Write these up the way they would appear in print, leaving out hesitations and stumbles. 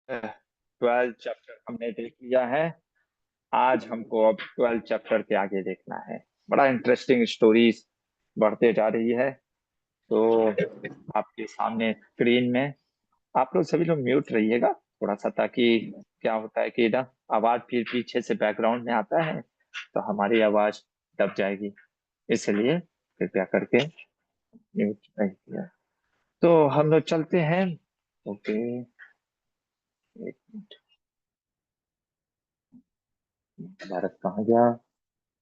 12 chapter हमने देख लिया है। आज हमको अब 12 चैप्टर के आगे देखना है। बड़ा इंटरेस्टिंग स्टोरीज बढ़ते जा रही है। तो आपके सामने स्क्रीन में आप लोग सभी लोग म्यूट रहिएगा थोड़ा सा, ताकि क्या होता है कि ना आवाज फिर पीछे से बैकग्राउंड में आता है तो हमारी आवाज दब जाएगी। इसलिए कृपया करके म्यूट रहिए। तो हम लोग चलते हैं। ओके, एक मिनट। महाभारत कहाँ गया?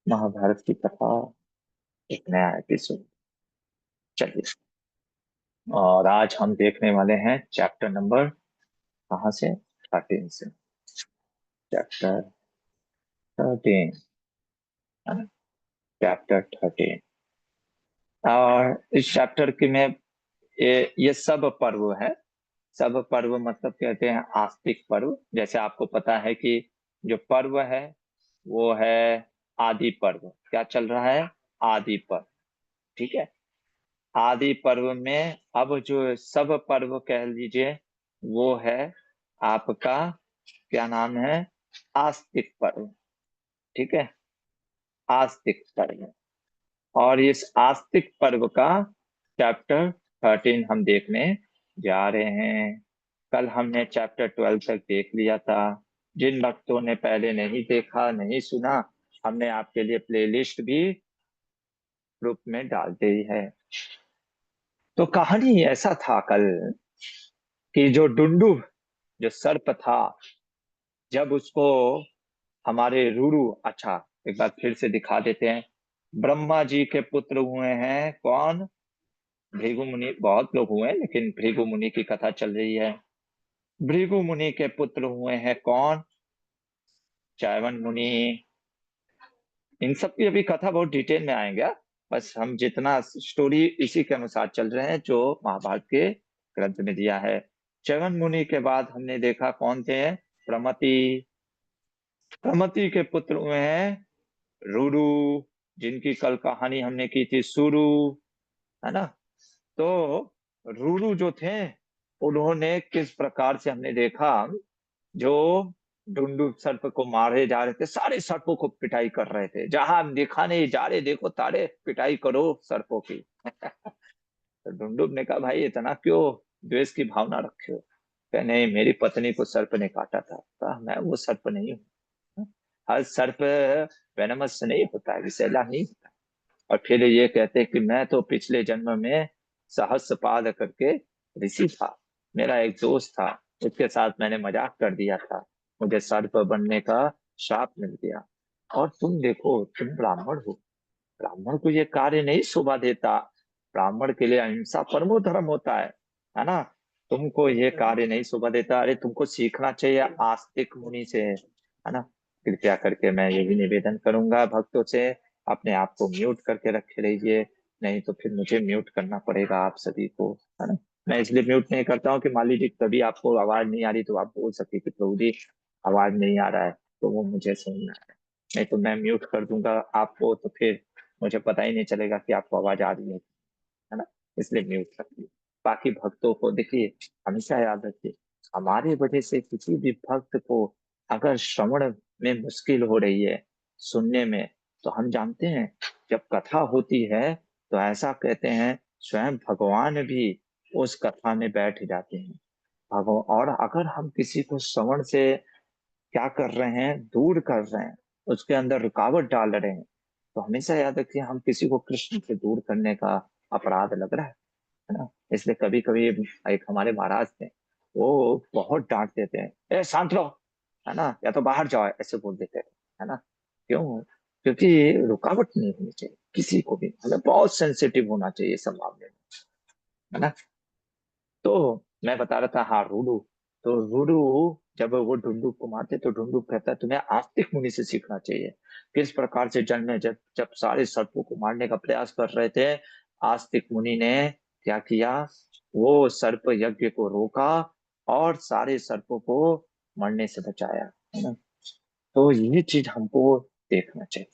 महाभारत की कथा, एक नया एपिसोड। चलिए, और आज हम देखने वाले हैं चैप्टर नंबर, कहाँ से, 13 से। Chapter 13, chapter 13। और इस चैप्टर की में ये सब पर्व है। सब पर्व मतलब कहते हैं आस्तिक पर्व। जैसे आपको पता है कि जो पर्व है वो है आदि पर्व। क्या चल रहा है? आदि पर्व। ठीक है। आदि पर्व में अब जो सब पर्व कह लीजिए वो है आपका, क्या नाम है, आस्तिक पर्व। ठीक है, आस्तिक पर्व। और इस आस्तिक पर्व का चैप्टर 13 हम देखने जा रहे हैं। कल हमने चैप्टर 12 तक देख लिया था। जिन भक्तों ने पहले नहीं देखा, नहीं सुना, हमने आपके लिए प्लेलिस्ट भी ग्रुप में डाल दी है। तो कहानी ऐसा था कल कि जो डुंडुभ, जो सर्प था, जब उसको हमारे रूरू, अच्छा एक बार फिर से दिखा देते हैं। ब्रह्मा जी के पुत्र हुए हैं कौन? भृगु मुनि। बहुत लोग हुए हैं लेकिन भृगु मुनि की कथा चल रही है। भृगु मुनि के पुत्र हुए हैं कौन? च्यवन मुनि। इन सब की अभी कथा बहुत डिटेल में आएगा। बस हम जितना स्टोरी इसी के अनुसार चल रहे हैं जो महाभारत के ग्रंथ में दिया है। च्यवन मुनि के बाद हमने देखा कौन थे? प्रमति। प्रमति के पुत्र हुए हैं रुरु, जिनकी कल कहानी हमने की थी शुरू, है ना। तो रुरु जो थे, उन्होंने किस प्रकार से हमने देखा, जो ढुंढू सर्प को मारे जा रहे थे, सारे सर्पों को पिटाई कर रहे थे। जहां देखा नहीं, जा रहे देखो तारे, पिटाई करो सर्पों की। तो ढुंढुब ने कहा भाई इतना क्यों द्वेष की भावना रखे हो? कहा नहीं, मेरी पत्नी को सर्प ने काटा था। कहा मैं वो सर्प नहीं हूँ। हर सर्प वेनमस नहीं होता है, विषैला नहीं होता। और फिर ये कहते हैं कि मैं तो पिछले जन्म में सहस्त्रपाद करके ऋषि था। मेरा एक दोस्त था, उसके साथ मैंने मजाक कर दिया था, मुझे सर्प बनने का श्राप मिल गया। और तुम देखो, तुम ब्राह्मण हो, ब्राह्मण को ये कार्य नहीं शोभा देता। ब्राह्मण के लिए अहिंसा परमो धर्म होता है ना। तुमको ये कार्य नहीं शोभा देता। अरे तुमको सीखना चाहिए आस्तिक मुनि से, है ना। कृपया करके मैं ये भी निवेदन करूंगा भक्तों से, अपने आप को म्यूट करके रखे रहिए, नहीं तो फिर मुझे म्यूट करना पड़ेगा आप सभी को, है ना। मैं इसलिए म्यूट नहीं करता हूँ कि मान लीजिए कभी आपको आवाज नहीं आ रही तो आप बोल सकते कि प्रभु जी आवाज नहीं आ रहा है, तो वो मुझे सुनना है। नहीं तो मैं म्यूट कर दूंगा आपको, तो फिर मुझे पता ही नहीं चलेगा कि आपको आवाज आ रही है ना। इसलिए म्यूट रखिए। बाकी भक्तों को देखिए, हमेशा याद रखिए, हमारे वजह से किसी भी भक्त को अगर श्रवण में मुश्किल हो रही है, सुनने में, तो हम जानते हैं जब कथा होती है तो ऐसा कहते हैं स्वयं भगवान भी उस कथा में बैठ जाते हैं। भगवान, और अगर हम किसी को श्रवण से क्या कर रहे हैं, दूर कर रहे हैं, उसके अंदर रुकावट डाल रहे हैं, तो हमेशा याद रखिए हम किसी को कृष्ण से दूर करने का अपराध लग रहा है ना। इसलिए कभी कभी एक हमारे महाराज थे, वो बहुत डांट देते हैं, ए शांत रहो, है ना, या तो बाहर जाओ, ऐसे बोल देते हैं, है ना। क्यों? क्योंकि रुकावट नहीं होनी चाहिए किसी को भी, हमें बहुत सेंसिटिव होना चाहिए इस सब मामले में, है ना। तो मैं बता रहा था, हाँ रूडू। तो रूडू जब वो ढुंडू को मारते तो ढुंडू कहता है तुम्हें आस्तिक मुनि से सीखना चाहिए। किस प्रकार से जन्म में जब जब सारे सर्पों को मारने का प्रयास कर रहे थे, आस्तिक मुनि ने क्या किया, वो सर्प यज्ञ को रोका और सारे सर्पों को मरने से बचाया, है ना। तो ये चीज हमको देखना चाहिए।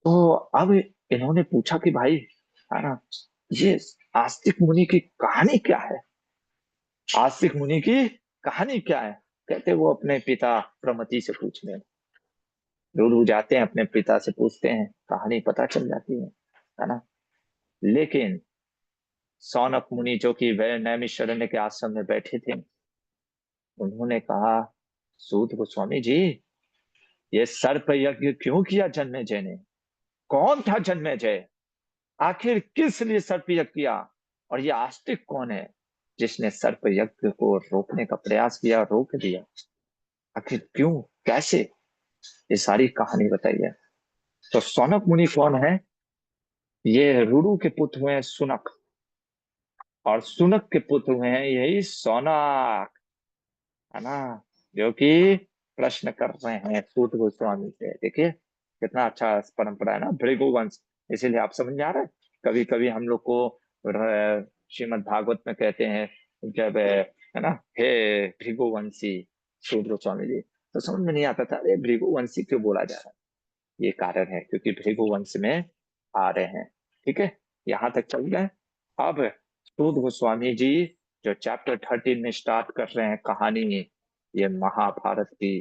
तो अब इन्होंने पूछा कि भाई, है ना, ये आस्तिक मुनि की कहानी क्या है? आस्तिक मुनि की कहानी क्या है? कहते वो अपने पिता प्रमति से पूछने, रूरू जाते हैं अपने पिता से पूछते हैं, कहानी पता चल जाती है ना। लेकिन सौनक मुनि जो कि वह नैमिषारण्य के आश्रम में बैठे थे, उन्होंने कहा, सूत गोस्वामी जी, ये सर्प यज्ञ क्यों किया जन्मेजय ने? कौन था जन्मेजय? आखिर किस लिए सर्प यज्ञ किया? और ये आस्तिक कौन है जिसने सर्प यज्ञ को रोकने का प्रयास किया, रोक दिया? आखिर क्यों, कैसे? ये सारी कहानी बताइए। तो सौनक मुनि कौन है? ये रुरु के पुत्र हुए हैं सुनक, और सुनक के पुत्र हुए हैं यही सौनक, है ना, जो कि प्रश्न कर रहे हैं सूत गोस्वामी से। देखिए कितना अच्छा परंपरा है ना, भृगुवंश। इसीलिए आप समझ में आ रहा है, कभी कभी हम लोग को श्रीमद् भागवत में कहते हैं जब है ना, हे भृगुवंशी सूत गोस्वामी जी, तो समझ में नहीं आता था अरे भृगुवंशी क्यों बोला जा रहा है। ये कारण है क्योंकि भृगुवंश में आ रहे हैं। ठीक है, यहाँ तक चल गए। अब सूत गोस्वामी जी जो चैप्टर 13 में स्टार्ट कर रहे हैं कहानी, ये महाभारत की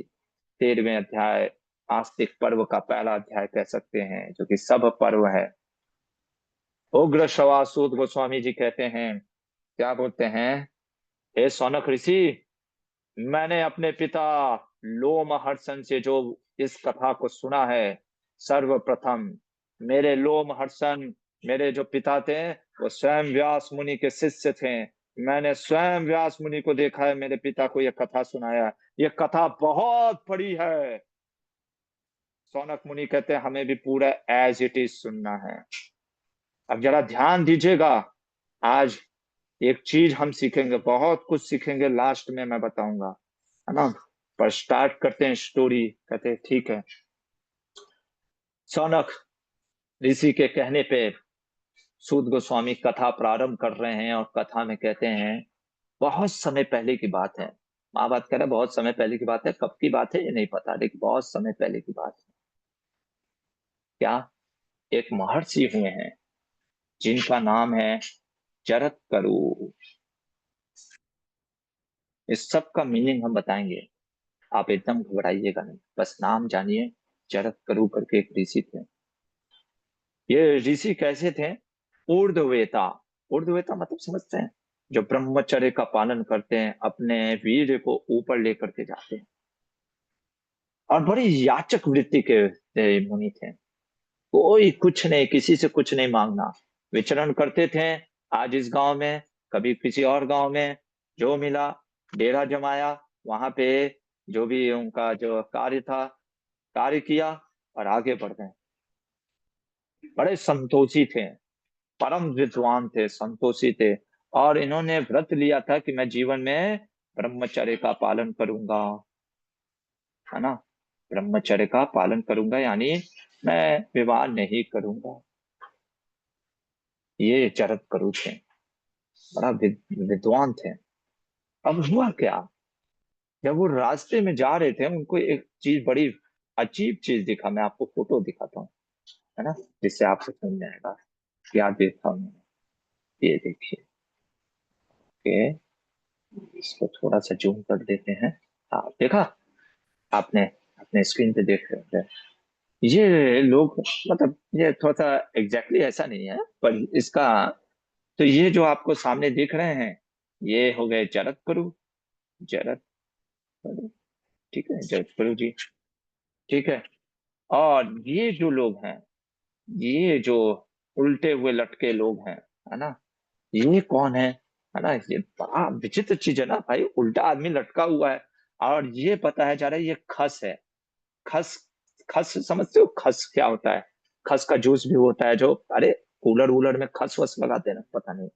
13वें अध्याय, आस्तिक पर्व का पहला अध्याय कह सकते हैं, जो कि सब पर्व है। उग्र श्रवा सूत गोस्वामी जी कहते हैं, क्या बोलते हैं, हे सौनक ऋषि, मैंने अपने पिता लोमहर्षण से जो इस कथा को सुना है, सर्वप्रथम मेरे लोमहर्षण, मेरे जो पिता थे वो स्वयं व्यास मुनि के शिष्य थे। मैंने स्वयं व्यास मुनि को देखा है, मेरे पिता को यह कथा सुनाया। यह कथा बहुत बड़ी है। सौनक मुनि कहते हैं हमें भी पूरा एज इट इज सुनना है। अब जरा ध्यान दीजिएगा, आज एक चीज हम सीखेंगे, बहुत कुछ सीखेंगे, लास्ट में मैं बताऊंगा, है ना। पर स्टार्ट करते हैं स्टोरी। कहते हैं ठीक है। सौनक ऋषि के कहने पे सूत गोस्वामी कथा प्रारंभ कर रहे हैं, और कथा में कहते हैं बहुत समय पहले की बात है। महाभारत कह रहा है बहुत समय पहले की बात है, कब की बात है ये नहीं पता, लेकिन बहुत समय पहले की बात है। क्या? एक महर्षि हुए हैं जिनका नाम है जरत करु। इस सब का मीनिंग हम बताएंगे, आप एकदम घबराइएगा नहीं, बस नाम जानिए। जरत करु करके एक ऋषि थे। ये ऋषि कैसे थे? ऊर्ध्ववेता। ऊर्ध्ववेता मतलब समझते हैं? जो ब्रह्मचर्य का पालन करते हैं, अपने वीर को ऊपर लेकर के जाते हैं, और बड़ी याचक वृत्ति के मुनि थे। कोई कुछ नहीं, किसी से कुछ नहीं मांगना, विचरण करते थे। आज इस गांव में, कभी किसी और गांव में, जो मिला डेरा जमाया, वहां पे जो भी उनका जो कार्य था, कार्य किया और आगे बढ़ गए। बड़े संतोषी थे, परम विद्वान थे, संतोषी थे। और इन्होंने व्रत लिया था कि मैं जीवन में ब्रह्मचर्य का पालन करूंगा, है ना, ब्रह्मचर्य का पालन करूंगा, यानी मैं विवाह नहीं करूंगा। ये जरत करु थे, बड़ा विद्वान थे। अब हुआ क्या, जब वो रास्ते में जा रहे थे, उनको एक चीज, बड़ी अजीब चीज दिखा। मैं आपको फोटो दिखाता हूँ, है ना, जिससे आपको समझ में आएगा क्या देखा उन्होंने। ये देखिए, के इसको थोड़ा सा जूम कर देते हैं। हाँ देखा आपने, अपने स्क्रीन पे देख रहे हैं ये लोग, मतलब ये थोड़ा सा एग्जैक्टली ऐसा नहीं है, पर इसका, तो ये जो आपको सामने दिख रहे हैं, ये हो गए जरत करु। जरत करु, ठीक है, जरत करु जी, ठीक है। और ये जो लोग हैं, ये जो उल्टे हुए लटके लोग हैं, है ना, ये कौन है ना, ये बड़ा विचित्र चीज है ना भाई, उल्टा आदमी लटका हुआ है, और ये बताया जा रहा है ये खस है। खस, खस समझते हो खस क्या होता है? खस का जूस भी होता है जो, अरे कूलर वूलर में खस वस लगाते हैं ना, पता नहीं।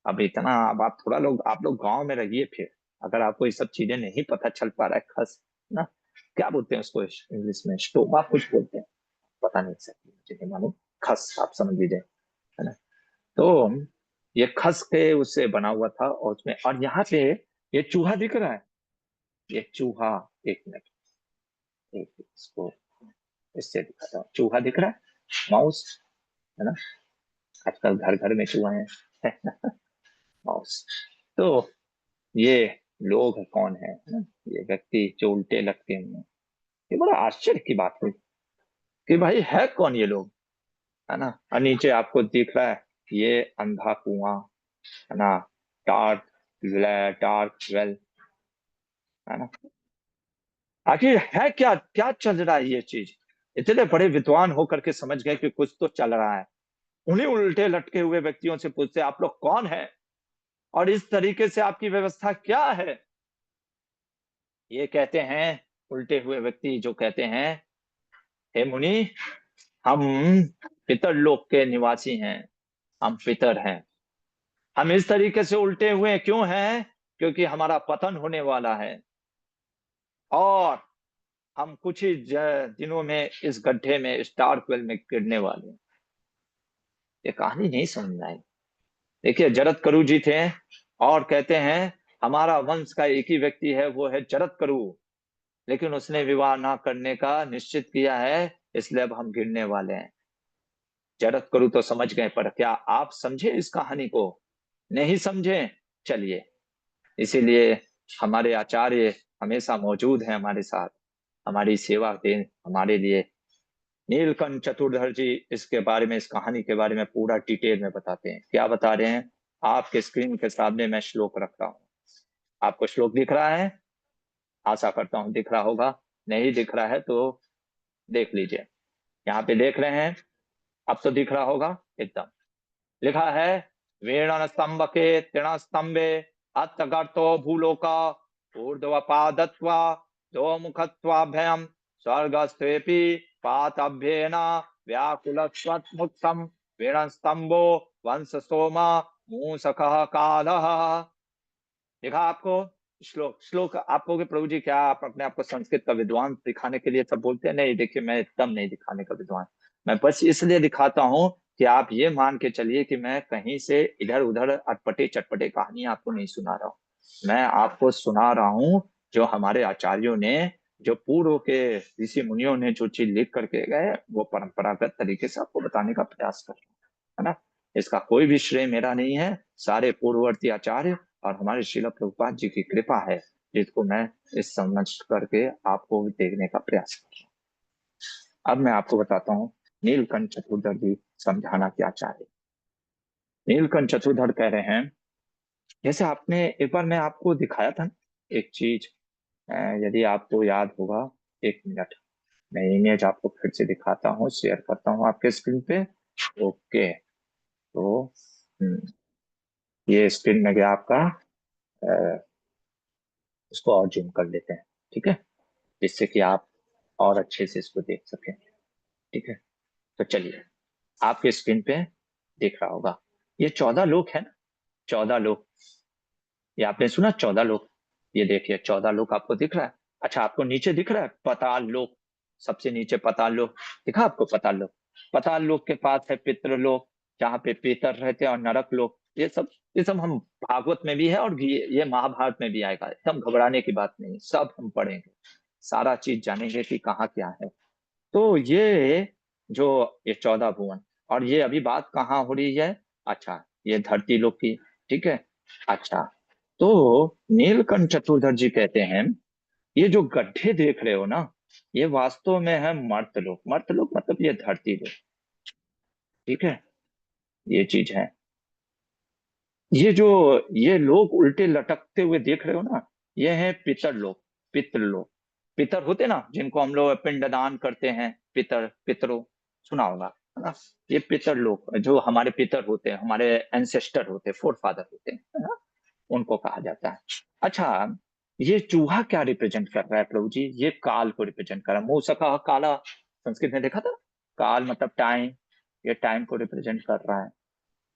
अब इतना, अब आप थोड़ा लोग, आप लोग गांव में रहिए फिर, अगर आपको ये सब चीजें नहीं पता चल पा रहा है। खस ना, क्या बोलते हैं उसको इंग्लिश में, स्टोमा कुछ बोलते हैं, पता नहीं सकती, मुझे नहीं मालूम। खस आप समझ लीजिए, है ना। तो ये खस के उससे बना हुआ था, और उसमें, और यहाँ पे ये चूहा दिख रहा है, ये चूहा, एक मिनट, एक इसको इससे दिखाता हूँ। चूहा दिख रहा है, माउस, है ना, आजकल घर घर में चूहा है। माउस। तो ये लोग कौन है ना? ये व्यक्ति जो उल्टे लटके हुए हैं, ये बड़ा आश्चर्य की बात हुई कि भाई है कौन ये लोग, है ना। और नीचे आपको दिख रहा है ये अंधा कुआं, है ना, डार्क, डार्क वेल, है ना। आखिर है क्या, क्या चल रहा है ये चीज। इतने बड़े विद्वान होकर के समझ गए कि कुछ तो चल रहा है। उन्हीं उल्टे लटके हुए व्यक्तियों से पूछते आप लोग कौन है और इस तरीके से आपकी व्यवस्था क्या है। ये कहते हैं उल्टे हुए व्यक्ति, जो कहते हैं हे मुनि, हम पितर लोक के निवासी हैं, हम पितर हैं। हम इस तरीके से उल्टे हुए क्यों हैं, क्योंकि हमारा पतन होने वाला है और हम कुछ ही दिनों में इस गड्ढे में, इस डार्क वेल में गिरने वाले हैं। ये कहानी नहीं समझ में आई। देखिए जरत करू जी थे और कहते हैं हमारा वंश का एक ही व्यक्ति है, वो है जरत करू, लेकिन उसने विवाह ना करने का निश्चित किया है, इसलिए अब हम गिरने वाले हैं। जरत करू तो समझ गए, पर क्या आप समझे इस कहानी को? नहीं समझे। चलिए, इसीलिए हमारे आचार्य हमेशा मौजूद हैं हमारे साथ, हमारी सेवा दें हमारे लिए। नीलकंठ चतुर्धर जी इसके बारे में, इस कहानी के बारे में पूरा डिटेल में बताते हैं। क्या बता रहे हैं? आपके स्क्रीन के सामने मैं श्लोक रख रहा हूँ। आपको श्लोक दिख रहा है? आशा करता हूँ दिख रहा होगा। नहीं दिख रहा है तो देख लीजिए। यहाँ पे देख रहे हैं? अब तो दिख रहा होगा एकदम। लिखा है वीरण स्तंभ के तृण स्तंभे अतगर्तो भूलोका ऊर्ध्वपादत्वा दो मुखत्वाभ्यम स्वर्गस्वेपि पातभ्येन व्याकुलत्वमुत्तम वीरण स्तंभो वंश सोमा मूसकः कालः। देखा आपको श्लोक, श्लोक आपको कि प्रभु जी क्या आप अपने आप को संस्कृत का विद्वान दिखाने के लिए सब बोलते हैं? नहीं, देखिए मैं एकदम नहीं दिखाने का विद्वान। मैं बस इसलिए दिखाता हूँ कि आप ये मान के चलिए कि मैं कहीं से इधर उधर अटपटे चटपटे कहानी आपको नहीं सुना रहा हूँ। मैं आपको सुना रहा हूँ जो हमारे आचार्यों ने, जो पूर्व के ऋषि मुनियों ने जो चीज लिख करके गए, वो परंपरागत तरीके से आपको बताने का प्रयास कर रहा हूँ, है ना। इसका कोई भी श्रेय मेरा नहीं है, सारे पूर्ववर्ती आचार्य और हमारे श्रील प्रभुपाद जी की कृपा है, जिसको मैं इस समझ करके आपको देखने का प्रयास कर रहा हूँ। अब मैं आपको बताता हूँ नीलकंठ चतुर्धर जी समझाना क्या चाह रहे। नीलकंठ चतुर्धर कह रहे हैं, जैसे आपने एक बार मैं आपको दिखाया था एक चीज, यदि आपको याद होगा, एक मिनट मैं इमेज आपको फिर से दिखाता हूँ, शेयर करता हूँ आपके स्क्रीन पे। ओके, तो ये स्क्रीन में गया आपका, इसको और जूम कर लेते हैं, ठीक है, जिससे कि आप और अच्छे से इसको देख सकें। ठीक है, तो चलिए, आपके स्क्रीन पे दिख रहा होगा ये 14 लोग है ना, 14 लोग। ये आपने सुना 14 लोग? ये देखिए 14 लोग आपको दिख रहा है। अच्छा, आपको नीचे दिख रहा है पताल लोक, सबसे नीचे पताल लोक दिखा आपको? पताल लोक, पताल लोक के पास है पितृलोक, जहाँ पे पितर रहते हैं, और नरक लोक। ये सब हम भागवत में भी है और ये महाभारत में भी आएगा, एकदम घबराने की बात नहीं, सब हम पढ़ेंगे, सारा चीज जानेंगे कि कहाँ क्या है। तो ये जो ये 14 भुवन, और ये अभी बात कहाँ हो रही है? अच्छा, ये धरती लोक की, ठीक है। अच्छा, तो नीलकंठ चतुर्धर जी कहते हैं ये जो गड्ढे देख रहे हो ना, ये वास्तव में है मर्तलोक। मर्तलोक मतलब ये धरती लोक, ठीक है, ये चीज है। ये जो ये लोग उल्टे लटकते हुए देख रहे हो ना, ये है पितर लोक, पितृलोक। पितर होते ना जिनको हम लोग पिंडदान करते हैं, पितर, पितरों, सुना होगा, है ना। ये पितर लोक जो हमारे पितर होते हैं, हमारे एंसेस्टर होते हैं, फोर फादर होते हैं, है ना, उनको कहा जाता है। अच्छा, ये चूहा क्या रिप्रेजेंट कर रहा है प्रभु जी? ये काल को रिप्रेजेंट कर रहा है। मूसका काला, संस्कृत में देखा था, काल मतलब टाइम, ये टाइम को रिप्रेजेंट कर रहा है।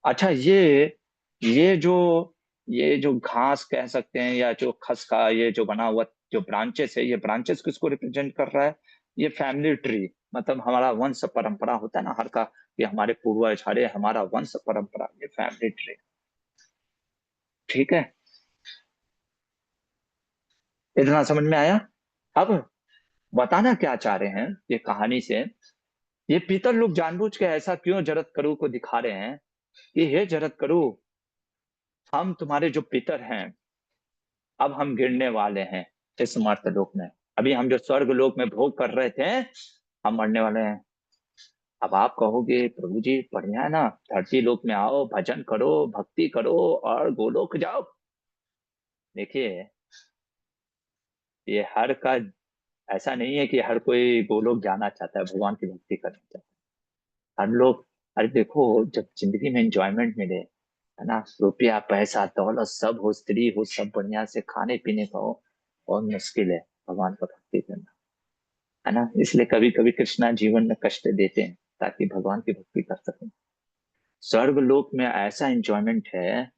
अच्छा, ये जो घास कह सकते हैं, या जो खस का ये जो बना हुआ जो ब्रांचेस है, ये ब्रांचेस किसको रिप्रेजेंट कर रहा है? ये फैमिली ट्री, मतलब हमारा वंश परंपरा होता है ना हर का, ये हमारे पूर्वज, हरे हमारा वंश परंपरा, ये फैमिली ट्री, ठीक है। इतना समझ में आया? अब बताना क्या चाह रहे हैं ये कहानी से, ये पितर लोग जानबूझ के ऐसा क्यों जरत करू को दिखा रहे हैं कि हे जरत करू, हम तुम्हारे जो पितर हैं, अब हम गिरने वाले हैं इस मर्त्यलोक में। अभी हम जो स्वर्ग लोक में भोग कर रहे थे, हम मरने वाले हैं। अब आप कहोगे प्रभु जी बढ़िया है ना, धरती लोक में आओ, भजन करो, भक्ति करो और गोलोक जाओ। देखिए, ये हर का ऐसा नहीं है कि हर कोई गोलोक जाना चाहता है, भगवान की भक्ति करना चाहता है। हर लोग, अरे देखो, जब जिंदगी में एंजॉयमेंट मिले, है ना, रुपया पैसा दौलत सब हो, स्त्री हो, सब बढ़िया से खाने पीने का हो, बहुत मुश्किल है भगवान का भक्ति करना, है ना। इसलिए कभी कभी कृष्णा जीवन में कष्ट देते हैं ताकि भगवान की भक्ति कर सकें। स्वर्ग लोक में ऐसा एंजॉयमेंट है,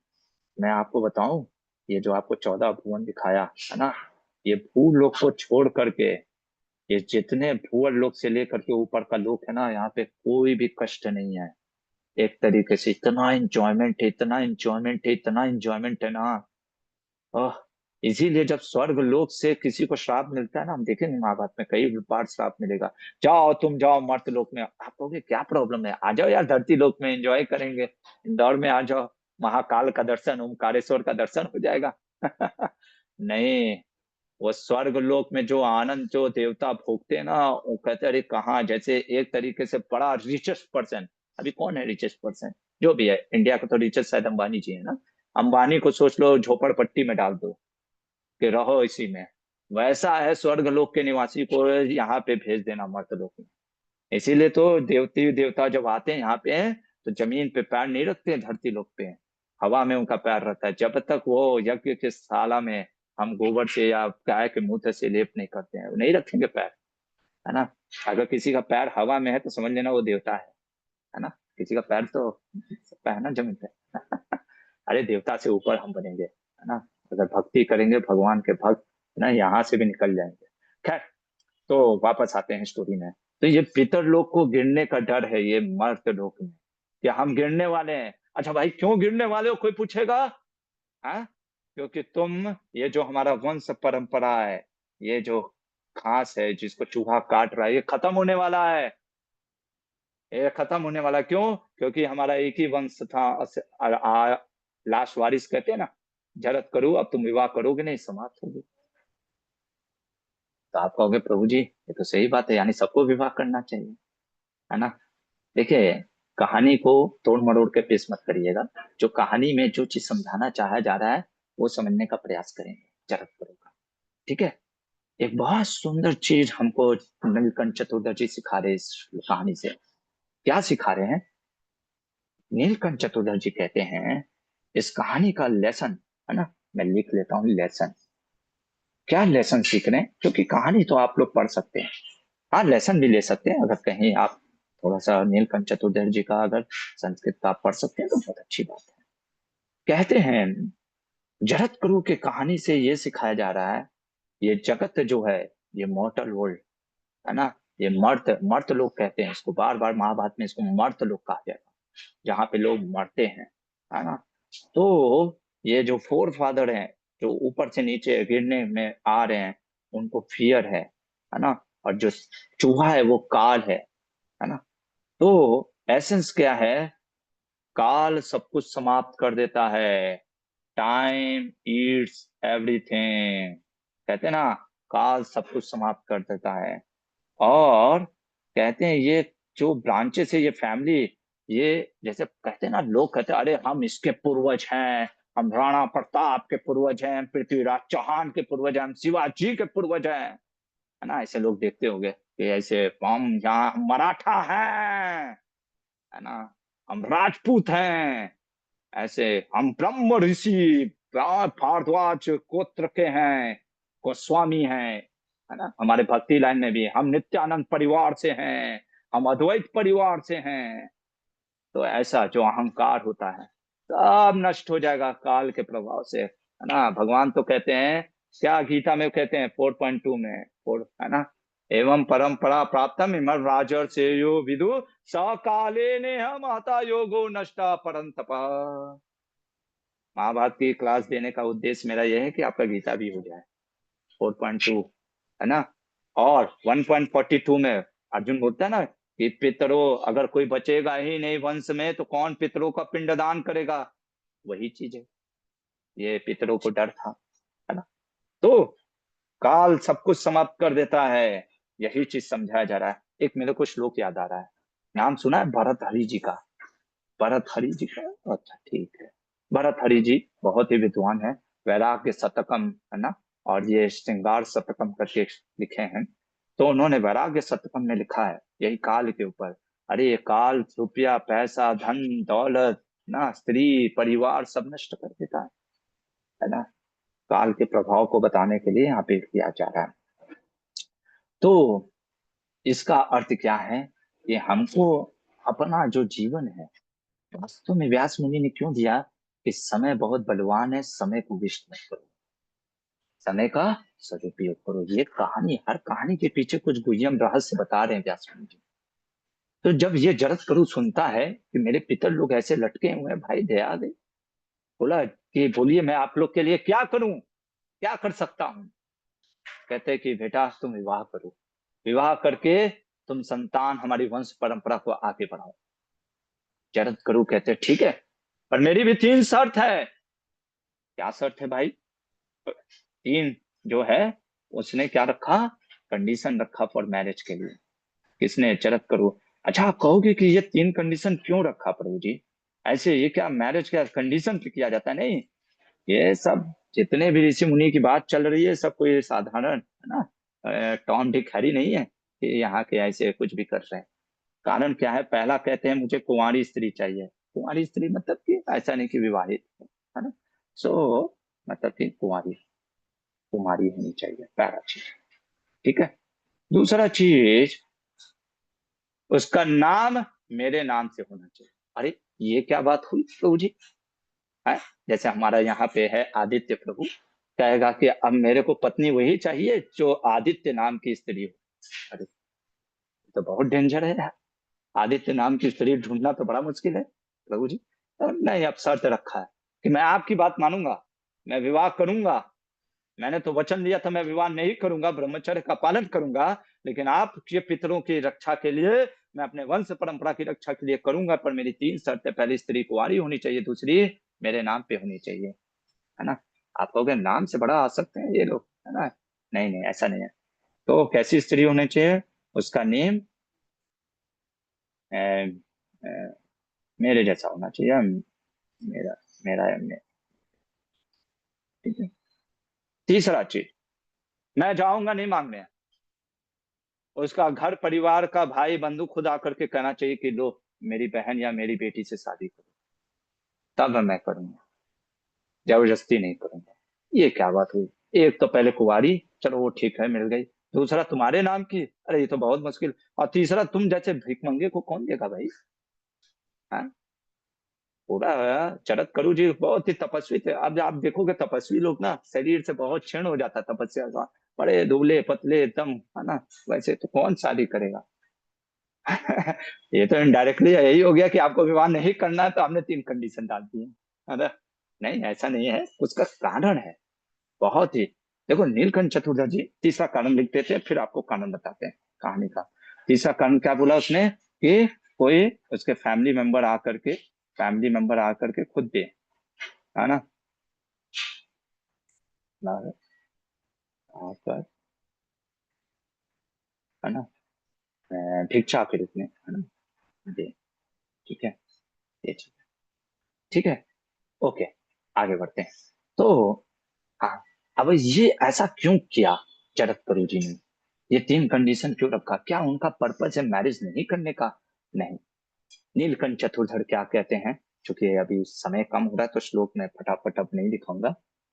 मैं आपको बताऊं, ये जो आपको 14 भुवन दिखाया है ना, ये भूलोक को छोड़ करके, ये जितने भूअर लोक से लेकर के ऊपर का लोक है ना, यहाँ पे कोई भी कष्ट नहीं है। एक तरीके से इतना एंजॉयमेंट है, इतना एंजॉयमेंट है, इतना एंजॉयमेंट है ना। ओह, इसीलिए जब स्वर्ग लोक से किसी को श्राप मिलता है ना, हम देखेंगे महाभारत में कई बार श्राप मिलेगा, जाओ तुम जाओ मर्त लोक में। आप कहोगे क्या प्रॉब्लम है, आ जाओ यार धरती लोक में एंजॉय करेंगे, इंदौर में आ जाओ, महाकाल का दर्शन, ओमकारेश्वर का दर्शन हो जाएगा। नहीं, वो स्वर्ग लोक में जो आनंद जो देवता भोगते हैं ना, वो कहते हैं अरे कहाँ, जैसे एक तरीके से बड़ा रिचेस्ट पर्सन, अभी कौन है रिचेस्ट पर्सन, जो भी है, इंडिया का तो रिचेस्ट शायद अंबानी जी है ना। अंबानी को सोच लो झोपड़पट्टी में डाल दो कि रहो इसी में, वैसा है स्वर्ग लोक के निवासी को यहाँ पे भेज देना मर्तलोक में। इसीलिए तो देवती देवता जब आते हैं यहाँ पे, तो जमीन पे पैर नहीं रखते हैं, धरती लोक पे हवा में उनका पैर रहता है, जब तक वो यज्ञ के शाला में हम गोबर से या गाय के मूत्र से लेप नहीं करते हैं, वो नहीं रखेंगे पैर, है ना। अगर किसी का पैर हवा में है तो समझ लेना वो देवता है ना। किसी का पैर तो सकता है ना जमीन पे। अरे देवता से ऊपर हम बनेंगे, है ना, अगर भक्ति करेंगे, भगवान के भक्त, है ना, यहाँ से भी निकल जाएंगे। खैर, तो वापस आते हैं स्टोरी में। तो ये पितरलोक को गिरने का डर है ये मर्त लोक में, कि हम गिरने वाले हैं। अच्छा भाई क्यों गिरने वाले हो, कोई पूछेगा, हाँ, क्योंकि तुम, ये जो हमारा वंश परंपरा है, ये जो घास है जिसको चूहा काट रहा है, ये खत्म होने वाला है। ये खत्म होने वाला क्यों, क्योंकि हमारा एक ही वंश था, लास्ट वारिस कहते हैं ना, जरत करो, अब तुम विवाह करोगे नहीं, समाप्त होगी। तो आप कहोगे प्रभु जी ये तो सही बात है, यानी सबको विवाह करना चाहिए, है ना। देखिए, कहानी को तोड़ मरोड़ के पेश मत करिएगा, जो कहानी में जो चीज समझाना चाहा जा रहा है वो समझने का प्रयास करेंगे, जरत करूंगा, ठीक है। एक बहुत सुंदर चीज हमको नीलकंठ चतुर्दशी सिखा रहे इस कहानी से। क्या सिखा रहे हैं, नीलकंठ चतुर्दशी कहते हैं, इस कहानी का लेसन, है ना, मैं लिख लेता हूँ लेसन। क्या लेसन सीख रहे हैं, क्योंकि कहानी तो आप लोग पढ़ सकते हैं, हाँ लेसन भी ले सकते हैं, अगर कहीं आप थोड़ा सा नीलकंठ चतुर्दशी का अगर संस्कृत का आप पढ़ सकते हैं तो बहुत अच्छी बात है। कहते हैं, जरत गुरु के कहानी से ये सिखाया जा रहा है, ये जगत जो है, ये मॉर्टल वर्ल्ड, है ना, ये मर्त मर्त लोग कहते हैं इसको, बार बार महाभारत में इसको मर्त लोग कहा जाएगा, जहाँ पे लोग मरते हैं, है ना। तो ये जो फोर फादर हैं, जो ऊपर से नीचे गिरने में आ रहे हैं, उनको फियर है ना। और जो चूहा है वो काल है ना। तो एसेंस क्या है, काल सब कुछ समाप्त कर देता है, टाइम ईट्स एवरीथिंग, कहते हैं ना, काल सब कुछ समाप्त कर देता है। और कहते हैं ये जो ब्रांचेस है, ये फैमिली, ये जैसे कहते हैं ना, लोग कहते हैं अरे हम इसके पूर्वज हैं, हम राणा प्रताप के पूर्वज हैं, पृथ्वीराज चौहान के पूर्वज हैं, हम शिवाजी के पूर्वज हैं, है ना। ऐसे लोग देखते होंगे कि ऐसे हम यहाँ मराठा हैं, है ना, हम राजपूत हैं, ऐसे हम ब्रह्म ऋषि भारद्वाज गोत्र के हैं, गोस्वामी हैं, है ना। हमारे भक्ति लाइन में भी हम नित्यानंद परिवार से हैं, हम अद्वैत परिवार से हैं। तो ऐसा जो अहंकार होता है सब नष्ट हो जाएगा काल के प्रभाव से, है ना। भगवान तो कहते हैं, क्या गीता में कहते हैं 4.2 में, फोर, है ना, एवं परंपरा प्राप्तम इमर राजर से यो विदु सकाले ने हम आता योगो नष्टा परंतप। महाभारत की क्लास देने का उद्देश्य मेरा यह है कि आपका गीता भी हो जाए, 4.2, है ना। और 1.42 में अर्जुन बोलता है ना कि पितरों, अगर कोई बचेगा ही नहीं वंश में तो कौन पितरों का पिंडदान करेगा, वही चीज है, ये पितरों को डर था, है ना। तो काल सब कुछ समाप्त कर देता है, यही चीज समझाया जा रहा है। एक मेरे को श्लोक याद आ रहा है, नाम सुना है भरत हरि जी का? भरत हरि जी का, अच्छा ठीक है। भरत हरि जी बहुत ही विद्वान है, वैराग्य शतकम है ना, और ये श्रृंगार शतकम करके लिखे हैं। तो उन्होंने वैराग्य शतकम में लिखा है यही काल के ऊपर। अरे ये काल रुपया पैसा धन दौलत ना स्त्री परिवार सब नष्ट कर देता है ना। काल के प्रभाव को बताने के लिए यहाँ पे किया जा रहा है। तो इसका अर्थ क्या है कि हमको अपना जो जीवन है, वास्तव में व्यास मुनि ने क्यों दिया कि समय बहुत बलवान है, समय को वेस्ट मत करो, समय का सदुपयोग करो। ये कहानी, हर कहानी के पीछे कुछ गुह्यम रहस्य बता रहे हैं व्यास मुनि जी। तो जब ये जरत करु सुनता है कि मेरे पितर लोग ऐसे लटके हुए हैं, भाई दया दे, बोला कि बोलिए मैं आप लोग के लिए क्या करूं, क्या कर सकता हूं। कहते हैं कि बेटा तुम विवाह करो, विवाह करके तुम संतान हमारी वंश परंपरा को आगे बढ़ाओ। जरत करु कहते हैं ठीक है, पर मेरी भी तीन शर्त है। क्या शर्त है भाई? तीन जो है, उसने क्या रखा, कंडीशन रखा फॉर मैरिज के लिए। किसने? जरत करो। अच्छा आप कहोगे कि ये तीन कंडीशन क्यों रखा प्रभु जी? ऐसे ये क्या मैरिज क्या कंडीशन पे किया जाता है? नहीं, ये सब जितने भी ऋषि मुनि की बात चल रही है सब कोई साधारण है ना, टॉम डिक हैरी नहीं है कि यहाँ के ऐसे कुछ भी कर रहे हैं। कारण क्या है? पहला कहते हैं मुझे कुंवारी स्त्री चाहिए। कुंवारी स्त्री मतलब कि ऐसा नहीं कि विवाहित है ना। सो मतलब कि कुंवारी, कुमारी होनी चाहिए, पहला चीज। ठीक है। दूसरा चीज, उसका नाम मेरे नाम से होना चाहिए। अरे ये क्या बात हुई प्रभु जी? है जैसे हमारा यहाँ पे है आदित्य प्रभु, कहेगा कि अब मेरे को पत्नी वही चाहिए जो आदित्य नाम की स्त्री हो। अरे ये तो बहुत डेंजर है यार, आदित्य नाम की स्त्री ढूंढना तो बड़ा मुश्किल है प्रभु जी। तो नहीं, अब शर्त रखा है कि मैं आपकी बात मानूंगा, मैं विवाह करूंगा। मैंने तो वचन दिया था मैं विवाह नहीं करूंगा, ब्रह्मचर्य का पालन करूंगा, लेकिन आपके पितरों की रक्षा के लिए, मैं अपने वंश परंपरा की रक्षा के लिए करूंगा। पर मेरी तीन शर्तें, पहली स्त्री कुंवारी होनी चाहिए, दूसरी मेरे नाम पे होनी चाहिए, है ना। आप कहोगे नाम से बड़ा आ सकते हैं ये लोग, है ना। नहीं नहीं ऐसा नहीं है। तो कैसी स्त्री होनी चाहिए? उसका नेम मेरे जैसा होना चाहिए, मेरा मेरा ठीक है। तीसरा चीज, मैं जाऊंगा नहीं मांगने, उसका घर परिवार का भाई बंधु खुद आकर के कहना चाहिए कि लो मेरी बहन या मेरी बेटी से शादी करो, तब मैं करूंगा, जबरदस्ती नहीं करूंगा। ये क्या बात हुई? एक तो पहले कुंवारी, चलो वो ठीक है मिल गई, दूसरा तुम्हारे नाम की, अरे ये तो बहुत मुश्किल, और तीसरा तुम जैसे भिखमंगे को कौन देगा भाई? हाँ? पूरा चरत करू जी बहुत ही तपस्वी थे। अब आप देखोगे तपस्वी लोग ना शरीर से बहुत क्षीण हो जाता है तपस्या का, बड़े दुबले पतले एकदम, है ना। वैसे तो कौन शादी करेगा? ये तो इनडायरेक्टली यही हो गया कि आपको विवाह नहीं करना है तो आपने तीन कंडीशन डाल दी है ना। नहीं ऐसा नहीं है, उसका कारण है बहुत ही। देखो नीलकंठ चतुर्दशी जी तीसरा कारण लिख देते हैं, फिर आपको कारण बताते हैं कहानी का। तीसरा कारण क्या बोला उसने कि कोई उसके फैमिली मेंबर आकर के खुद दे, है ना। यहाँ पर है ना, भिक्षा के रूप में है ना, दे। ठीक है, ये चीज, ठीक है, ओके, आगे बढ़ते हैं। तो हाँ, अब ये ऐसा क्यों किया जरत गुरु जी ने? ये तीन कंडीशन क्यों रखा? क्या उनका पर्पस है मैरिज नहीं करने का? नहीं। नीलकंठ चतुर्धर क्या कहते हैं, क्योंकि अभी समय कम हो रहा है तो श्लोक में फटाफट अब नहीं दिखाऊंगा,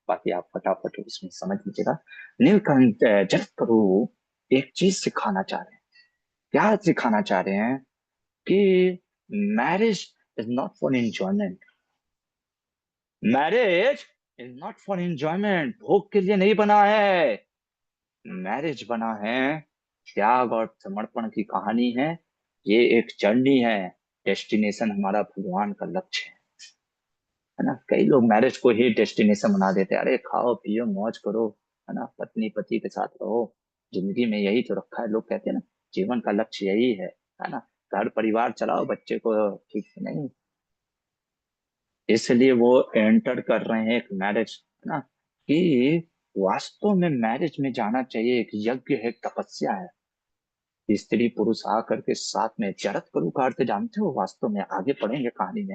बाकी आप फटाफट इसमें समझ लीजिएगा। नीलकंठ जरत गुरु एक चीज सिखाना चाह रहे हैं। क्या सिखाना चाह रहे हैं कि marriage is not for enjoyment, marriage is not for enjoyment, भोग के लिए नहीं बना है। मैरिज बना है, त्याग और समर्पण की कहानी है। ये एक जर्नी है, डेस्टिनेशन हमारा भगवान का लक्ष्य है ना। कई लोग मैरिज को ही डेस्टिनेशन बना देते हैं, अरे खाओ पियो मौज करो, है ना, पत्नी पति के साथ रहो, जिंदगी में यही तो रखा है। लोग कहते हैं ना जीवन का लक्ष्य यही है ना, घर परिवार चलाओ बच्चे को ठीक से नहीं। इसलिए वो एंटर कर रहे हैं एक मैरिज, है ना, कि वास्तव में मैरिज में जाना चाहिए, एक यज्ञ है, तपस्या है। स्त्री पुरुष आकर के साथ में जरत करू का अर्थ जानते हो? वास्तव में आगे पढ़ेंगे कहानी में।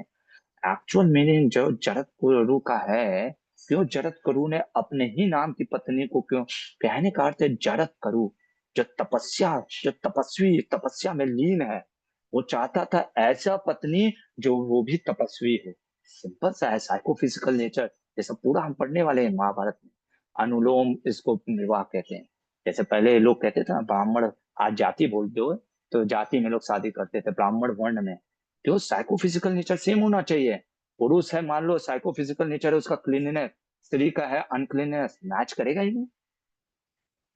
एक्चुअल मीनिंग जो जरत करू का है, क्यों जरत करू ने अपने ही नाम की पत्नी को क्यों, कहने का अर्थ है जरत करू, जो तपस्या, जो तपस्वी, तपस्या में लीन है, वो चाहता था ऐसा पत्नी जो वो भी तपस्वी है। सिंपल सा है, साइकोफिजिकल नेचर, जैसा पूरा हम पढ़ने वाले हैं महाभारत में। अनुलोम इसको विवाह कहते हैं। जैसे पहले लोग कहते थे ना, ब्राह्मण, आज जाति बोल दो तो जाति में लोग शादी करते थे, ब्राह्मण वर्ण में। तो साइकोफिजिकल नेचर सेम होना चाहिए। पुरुष है, मान लो साइकोफिजिकल नेचर है उसका क्लीननेस, स्त्री का है अनक्लीननेस, मैच करेगा ही नहीं,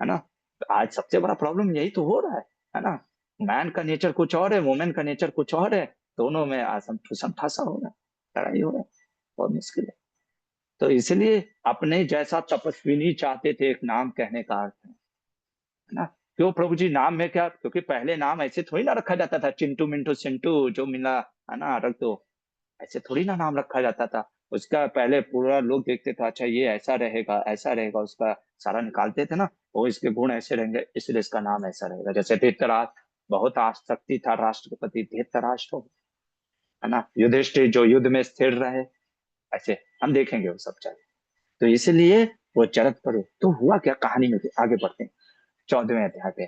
है ना? तो आज सबसे बड़ा प्रॉब्लम यही तो हो रहा है ना? मैन का नेचर कुछ और है, वुमेन का नेचर कुछ और है, दोनों में असम ठुसम ठासा हो रहा है, लड़ाई हो रहा है, बहुत मुश्किल है। तो इसलिए अपने जैसा तपस्विनी चाहते थे, एक नाम कहने का अर्थ है ना? क्यों प्रभु जी नाम में क्या, क्योंकि पहले नाम ऐसे थोड़ी ना रखा जाता था, चिंटू मिंटू सिंटू जो मिला, है ना, रख दो, ऐसे थोड़ी ना नाम रखा जाता था। उसका पहले पूरा लोग देखते थे, अच्छा ये ऐसा रहेगा ऐसा रहेगा, उसका सारा निकालते थे ना, वो इसके गुण ऐसे रहेंगे इसलिए इसका नाम ऐसा रहेगा। जैसे धृतराष्ट्र, बहुत आसक्ति था राष्ट्रपति धृतराष्ट्र, है ना, युधिष्ठिर जो युद्ध में स्थिर रहे, ऐसे हम देखेंगे वो सब चले। तो इसलिए वो चरत करो, तो हुआ क्या कहानी में, आगे बढ़ते हैं 14वें अध्याय पे।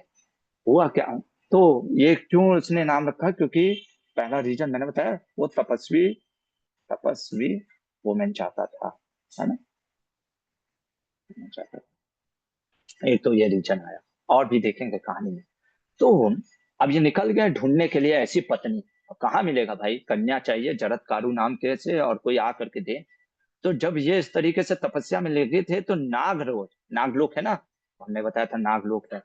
हुआ क्या, तो ये क्यों उसने नाम रखा, क्योंकि पहला रीजन मैंने बताया, वो तपस्वी, तपस्वी वुमेन चाहता था, है ना, चाहता था। एक तो ये रीजन आया, और भी देखेंगे कहानी में। तो अब ये निकल गए ढूंढने के लिए ऐसी पत्नी। अब कहाँ मिलेगा भाई, कन्या चाहिए जरत्कारु नाम के से, और कोई आ करके दे। तो जब ये इस तरीके से तपस्या में लगे थे, तो नागलोक, नागलोक है ना, हमने बताया था नागलोक है,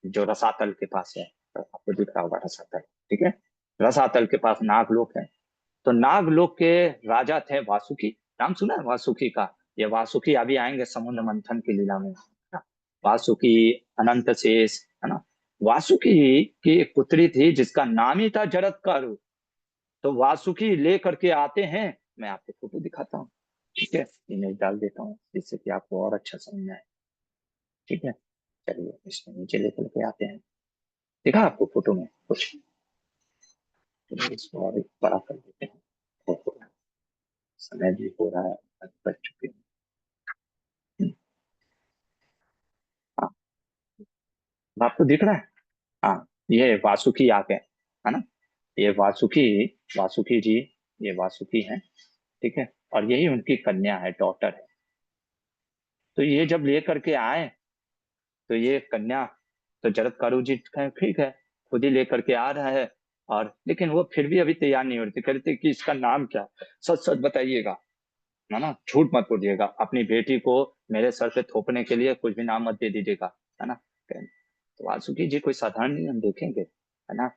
जो रसातल के पास है, तो आपको दिख रहा होगा रसातल, ठीक है, रसातल के पास नागलोक है। तो नागलोक के राजा थे वासुकी, नाम सुना है वासुकी का? ये वासुकी अभी आएंगे समुद्र मंथन की लीला में। वासुकी, अनंत शेष, है ना। वासुकी की एक पुत्री थी जिसका नाम ही था जरत्कारु। तो वासुकी ले करके आते हैं, मैं आपको फोटो दिखाता हूँ, ठीक है, इमेज डाल देता हूँ जिससे कि आपको और अच्छा समझ में आए, ठीक है। चलिए इसमें नीचे लेकर के आते हैं, देखा आपको फोटो में कुछ? चलिए इसको और एक बड़ा कर देते हैं फोटो, समय भी हो रहा है, बच चुके हैं। हाँ, आपको दिख रहा है? हाँ, ये वासुकी आ गए, है ना, ये वासुकी, वासुकी जी, ये वासुकी हैं, ठीक है, और यही उनकी कन्या है, डॉटर है। तो ये जब ले करके आए, तो ये कन्या, तो जरत्कारु जी कहे, ठीक है, खुद ही लेकर के आ रहा है, और लेकिन वो फिर भी अभी तैयार नहीं हो रही थी, कह रही थी कि इसका नाम क्या, सच सच बताइएगा, है ना, झूठ मत बोलिएगा, अपनी बेटी को मेरे सर पे थोपने के लिए कुछ भी नाम मत दे दीजिएगा, है ना। तो वासुकी जी कोई साधारण नहीं, हम देखेंगे, है ना,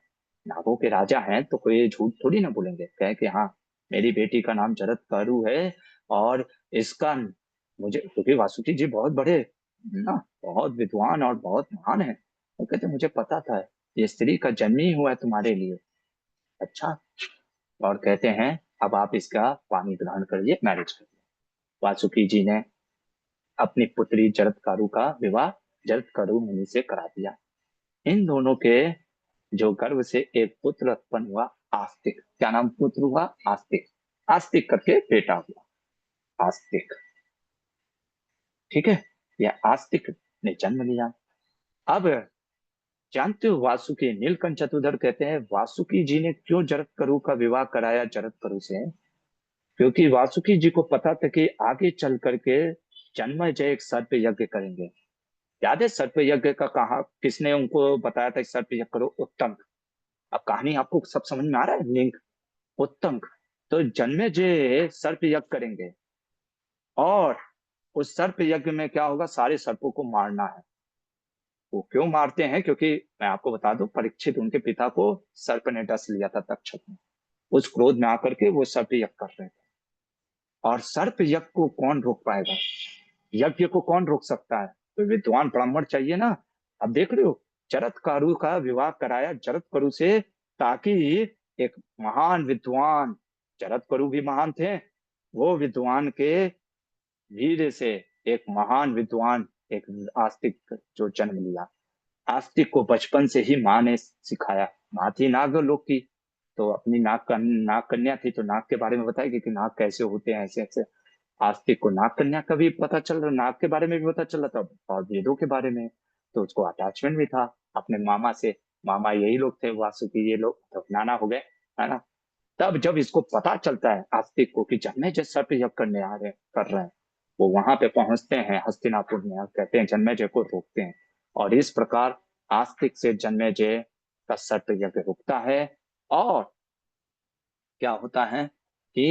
नागों के राजा हैं तो कोई झूठ थोड़ी ना बोलेंगे, कहे कि हाँ मेरी बेटी का नाम जरत्कारु है, और इसका, मुझे, क्योंकि वासुकी जी बहुत बड़े ना, बहुत विद्वान और बहुत महान है, वो कहते मुझे पता था ये स्त्री का जन्म ही हुआ है तुम्हारे लिए, अच्छा, और कहते हैं अब आप इसका पानी ग्रहण करिए, मैरिज करिए। वासुकी जी ने अपनी पुत्री जरत्कारु का विवाह जरत्कारु मुनि से करा दिया। इन दोनों के जो गर्भ से एक पुत्र उत्पन्न हुआ, आस्तिक, क्या नाम पुत्र हुआ? आस्तिक, आस्तिक करके बेटा हुआ, आस्तिक, ठीक है, यह आस्तिक ने जन्म लिया। अब जानते हो वासुकी, नीलकंठ चतुर्धर कहते हैं वासुकी जी ने क्यों जरत्कारु का विवाह कराया जरत्कारु से, क्योंकि वासुकी जी को पता था कि आगे चल करके जन्मेजय एक सर्प यज्ञ करेंगे। याद है सर्प यज्ञ का, कहा किसने उनको बताया था कि सर्प यज्ञ करो? उत्तंक। अब कहानी आपको सब समझ में आ रहा है, लिंक, उत्तंक। तो जन्मेजय सर्प यज्ञ करेंगे, और उस सर्प यज्ञ में क्या होगा, सारे सर्पों को मारना है। वो क्यों मारते हैं, क्योंकि मैं आपको बता दूं, परीक्षित उनके पिता को सर्प ने डस लिया था तक्षक ने, उस क्रोध में आकर के वो सर्प यज्ञ कर रहे थे। और सर्प यज्ञ को कौन रोक पाएगा, यज्ञ को कौन रोक सकता है? तो विद्वान ब्राह्मण चाहिए ना। अब देख रहे हो, जरत्कारु का विवाह कराया जरत्कारु से, ताकि एक महान विद्वान, जरत्कारु भी महान थे, वो विद्वान के वीर से एक महान विद्वान एक आस्तिक जो जन्म लिया, आस्तिक को बचपन से ही माँ ने सिखाया। माँ थी नागलोक की, तो अपनी नाग कन्या थी, तो नाग के बारे में बताएगी कि नाग कैसे होते हैं, ऐसे ऐसे। आस्तिक को नाग कन्या का भी पता चल रहा, नाग के बारे में भी पता चल रहा था और वेदों के बारे में। तो उसको अटैचमेंट भी था अपने मामा से। मामा यही लोग थे वासुकी, ये लोग तो नाना हो गए, है ना। तब जब इसको पता चलता है आस्तिक को कि जन्मेजय सर्प यज्ञ करने आ रहे कर रहे हैं, वो वहां पे पहुंचते हैं हस्तिनापुर में और कहते हैं जन्मेजय को रोकते हैं। और इस प्रकार आस्तिक से जन्मेजय का सर्प यज्ञ रुकता है। और क्या होता है कि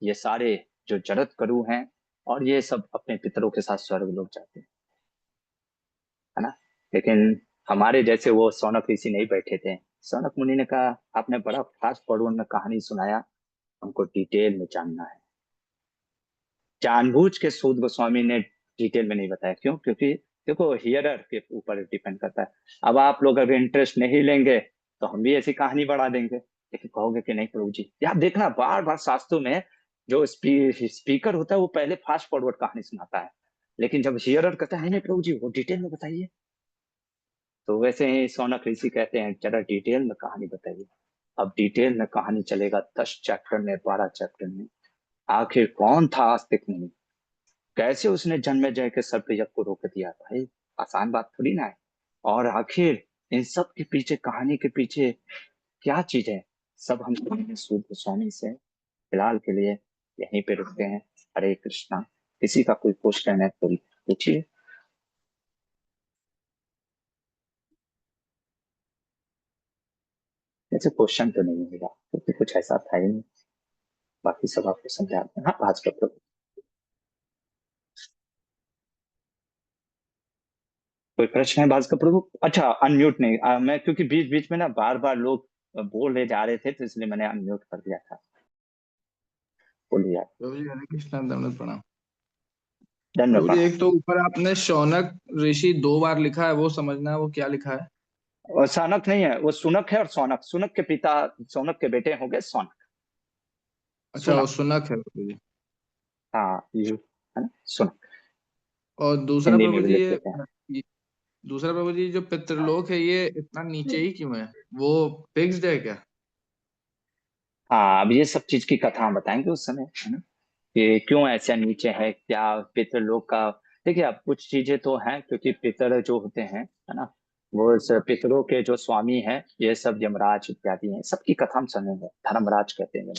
ये सारे जो जरत करु हैं और ये सब अपने पितरों के साथ स्वर्ग लोग जाते हैं, है ना। लेकिन हमारे जैसे वो सौनक ऋषि नहीं बैठे थे। सौनक मुनि ने कहा आपने बड़ा फास्ट फॉरवर्ड में कहानी सुनाया, हमको डिटेल में जानना है। जानबूझ के सूत गोस्वामी ने डिटेल में नहीं बताया, क्यों? क्योंकि देखो हियरर के ऊपर डिपेंड करता है। अब आप लोग अगर इंटरेस्ट नहीं लेंगे तो हम भी ऐसी कहानी बढ़ा देंगे, लेकिन कहोगे कि नहीं प्रभु जी, यार देखना बार बार शास्त्रों में जो स्पीकर होता है वो पहले फास्ट फॉरवर्ड कहानी सुनाता है, लेकिन जब हियरर कहता है नहीं प्रभु जी वो डिटेल में बताइए, तो वैसे ही सौनक ऋषि कहते हैं जरा डिटेल में कहानी बताइए। अब डिटेल में कहानी चलेगा 10 चैप्टर में, 12 चैप्टर में। आखिर कौन था आस्तिक मुनि, कैसे उसने जन्मेजय के सर्प यज्ञ को रोक दिया, भाई आसान बात थोड़ी ना है। और आखिर इन सब के पीछे, कहानी के पीछे क्या चीज है, सब हम सूद गोस्वामी से फिलहाल के लिए यहीं पे रुकते हैं। हरे कृष्णा। किसी का कोई क्वेश्चन है तो पूछिए। ऐसे क्वेश्चन तो नहीं होगा क्योंकि कुछ ऐसा था ही नहीं, बाकी सब आपको समझाते हैं। हाँ आज का तो कोई प्रश्न है भास्कर प्रभु? अच्छा अनम्यूट नहीं, मैं क्योंकि बीच बीच में ना बार बार लोग बोले जा रहे थे तो इसलिए मैंने अनम्यूट कर दिया था। बोलिए आप। प्रभु जी हरे कृष्णा, दंडवत प्रणाम। प्रभु जी धन्यवाद। एक तो ऊपर आपने शौनक ऋषि 2 बार लिखा है, वो समझना है वो क्या लिखा है। और सौनक नहीं है, वो सुनक है। और सौनक, सुनक के पिता, सौनक के बेटे होंगे सौनक। अच्छा वो सुनक। सुनक है प्रभु जी। हाँ ये है ना, सुनक। और दूसरा हिंदी में प्रभु भी जी लिख देते हैं। दूसरा प्रभु जी जो पितृलोक है ये इतना नीचे ही क्यों है, वो फिक्स्ड है क्या। हाँ अब ये सब चीज की कथा हम बताएंगे उस समय, है ना। कि क्यों ऐसा नीचे है, क्या पितृलोक का। देखिए अब कुछ चीजें तो हैं, क्योंकि पितर जो होते हैं, है ना, वो पितरों के जो स्वामी हैं ये सब यमराज इत्यादि हैं, सबकी कथा हम सुनेंगे। धर्मराज कहते हैं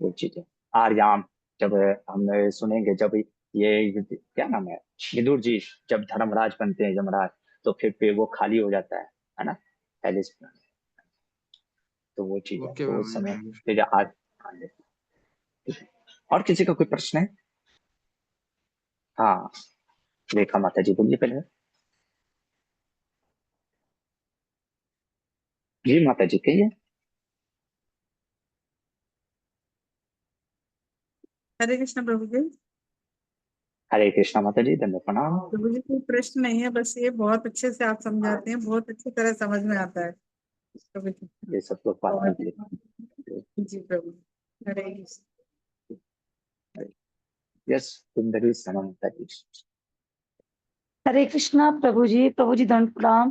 वो चीजें। आर्याम, जब हम सुनेंगे, जब ये क्या नाम है, विदुर जी जब धर्मराज बनते हैं यमराज, तो फिर वो खाली हो जाता है ना, पैलेस। तो वो चीज है, ओके तो प्रभु उस जी समय थैंक यू। फिर आज आगे। और किसी का कोई प्रश्न है? हाँ रेखा माता जी बोलिए पहले। जी माता जी कहिए। हरे कृष्ण प्रभु जी। हरे कृष्णा माता जी, धन्य प्रणाम। प्रभु जी कोई प्रश्न नहीं है, बस ये बहुत अच्छे से आप समझाते हैं, बहुत अच्छी तरह समझ में आता है प्रभु जी। ये सब लोग बात और कीजिए। जी प्रभु। हरे कृष्ण। यस सुंदरी सना माता जी। हरे कृष्णा प्रभु जी दंड प्रणाम।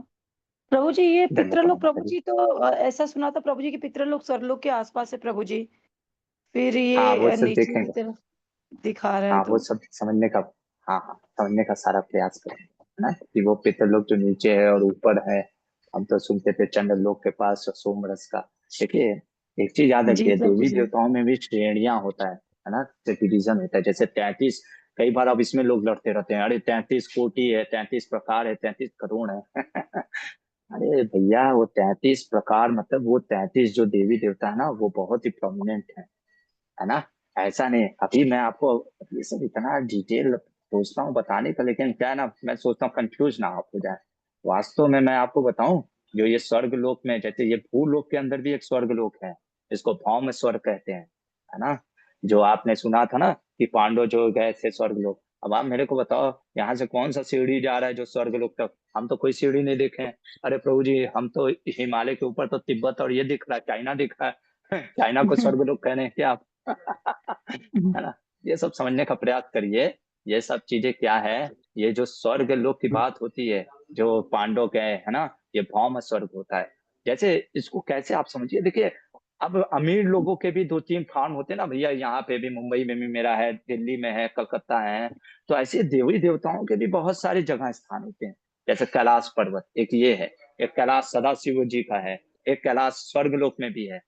प्रभु जी ये धन्य पितृलोक, प्रणाम माता प्रभु जी। जी तो ऐसा सुना था प्रभु जी की पितृलोक स्वर्गलोक के आसपास है प्रभु जी, फिर हाँ वो ये सब नीचे की देखेंगे। तरफ दिखा रहा है हाँ वो तो। सब समझने का, हाँ हाँ समझने का सारा प्रयास करेंगे, है ना, कि वो पितरलोक जो नीचे है और ऊपर है। हम तो सुनते थे चंद्रलोक के पास सोमरस का। देखिए एक चीज याद जी रखिए, प्रभु देवी जी। देवताओं में भी श्रेणियां होता है ना, डिवीजन होता है। जैसे 33, कई बार अब इसमें लोग लड़ते रहते हैं, अरे 33 कोटि है, 33 प्रकार है, 33 करोड़ है। अरे भैया वो 33 प्रकार मतलब वो 33 जो देवी देवता है ना, वो बहुत ही प्रोमिनेंट है ना। ऐसा नहीं, अभी मैं आपको ये सब इतना डिटेल सोचता हूँ बताने का, लेकिन क्या है ना, मैं सोचता हूँ कंफ्यूज ना आप हो जाए। वास्तव में मैं आपको बताऊं, जो ये स्वर्ग लोक में, जैसे ये भूलोक के अंदर भी एक स्वर्ग लोक है, इसको भौम स्वर्ग कहते हैं, है ना। जो आपने सुना था ना कि पांडव जो गए थे स्वर्ग लोक, अब आप मेरे को बताओ यहाँ से कौन सा सीढ़ी जा रहा है जो स्वर्ग लोक तक? हम तो कोई सीढ़ी नहीं देखे हैं। अरे प्रभु जी हम तो हिमालय के ऊपर तो तिब्बत और ये दिख रहा है, चाइना दिख रहा है। चाइना को स्वर्ग लोक कह रहे हैं क्या आप? है ना। ये सब समझने का प्रयास करिए। ये सब चीजें क्या है, ये जो स्वर्ग लोक की बात होती है, जो पांडव गए है ना, ये भौम स्वर्ग होता है। जैसे इसको कैसे आप समझिए, देखिए अब अमीर लोगों के भी 2-3 फार्म होते हैं ना भैया, यहाँ पे भी, मुंबई में भी मेरा है, दिल्ली में है, कलकत्ता है। तो ऐसे देवी देवताओं के भी बहुत सारे जगह स्थान होते हैं। जैसे कैलाश पर्वत एक ये है, एक कैलाश सदाशिव जी का है, एक कैलाश स्वर्गलोक में भी है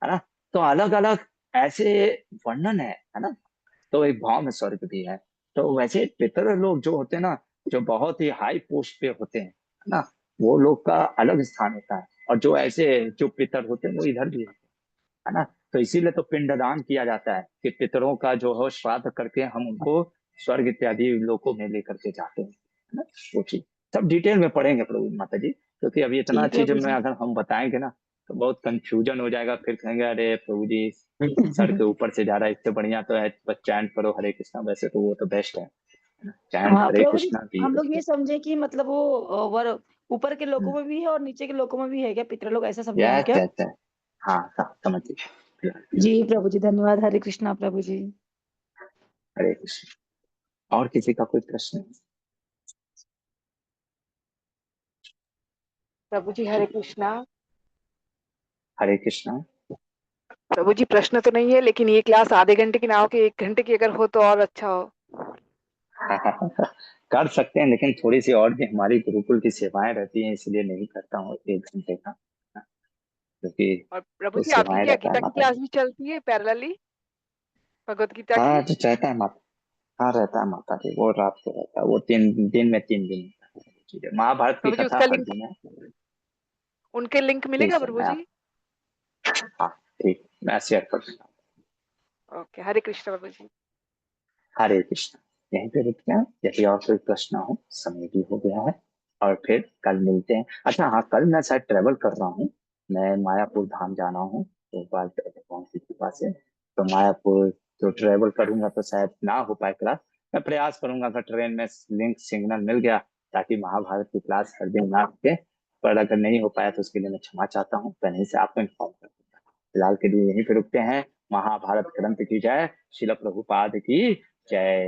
ना। तो अलग अलग ऐसे वर्णन है ना। तो एक भौम स्वर्ग भी है। तो वैसे पितर लोग जो होते हैं ना, जो बहुत ही हाई पोस्ट पे होते हैं, है ना, वो लोग का अलग स्थान होता है। और जो ऐसे जो पितर होते हैं वो इधर भी है ना। तो इसीलिए तो पिंडदान किया जाता है कि पितरों का जो हो श्राद्ध करके हम उनको स्वर्ग इत्यादि लोकों में लेकर के जाते हैं, है ना। वो चीज सब डिटेल में पढ़ेंगे प्रभु माता जी, क्योंकि अभी जी इतना चीज प्रभु में जी। अगर हम बताएंगे ना तो बहुत कंफ्यूजन हो जाएगा, फिर कहेंगे अरे प्रभु जी सर के ऊपर से जा रहा है, इससे बढ़िया तो है बस चैंट करो हरे कृष्णा, वैसे तो वो तो बेस्ट है ना? चैंट हाँ हरे प्रभु जी, कृष्णा की हम लोग ये उसके। समझे कि मतलब वो वर ऊपर के लोकों में भी है और नीचे के लोकों में भी है क्या, पितृ लोग, ऐसा समझे हम यस क्या? यस यस, हाँ समझ लीजिए। जी प्रभु जी, धन्यवाद। हरे कृष्णा प्रभु जी। हरे कृष्ण। और किसी का कोई प्रश्न? प्रभु जी हरे कृष्णा। हरे कृष्णा। प्रभु जी प्रश्न तो नहीं है, लेकिन ये क्लास आधे घंटे की ना हो के 1 घंटे की अगर हो तो और अच्छा हो। कर सकते हैं, लेकिन थोड़ी सी और भी हमारी गुरुकुल की सेवाएं रहती हैं, इसलिए नहीं करता हूँ 1 घंटे का, क्योंकि और प्रभु कुछ जी आपकी सेवाएं क्या रहता है गीता की माता जी। क्लास भी चलती है पैरेलली भगवत गीता हाँ की? जो रहता है माता, हाँ रहता है माता जी, वो रात को रहता है, वो 3 दिन में 3 दिन होता है। ठीक है, महाभारत की प्रभु जी कथा उसका हर लिंक, दिन है। उनके लिंक मिलेगा ठीक है प्रभु जी? हाँ ठीक, मैं शेयर कर दूंगा। ओके, हरे कृष्ण प्रभु जी। हरे कृष्ण। यहीं पे रुकते हैं, यदि और कोई प्रश्न हो, समय भी हो गया है, और फिर कल मिलते हैं। अच्छा हाँ, कल मैं शायद ट्रेवल कर रहा हूँ, मैं मायापुर धाम जाना हूँ, तो बात भगवान की कृपा से तो मायापुर तो ट्रेवल करूंगा, तो शायद ना हो पाए क्लास। मैं प्रयास करूंगा अगर ट्रेन में लिंक सिग्नल मिल गया, ताकि महाभारत की क्लास हर दिन ना रुके। पर अगर नहीं हो पाया तो उसके लिए मैं क्षमा चाहता हूँ, पहले से आपको इन्फॉर्म कर दूंगा। फिलहाल के लिए यहीं पे रुकते हैं। महाभारत ग्रंथ की जय, शिल प्रभुपाद की जय।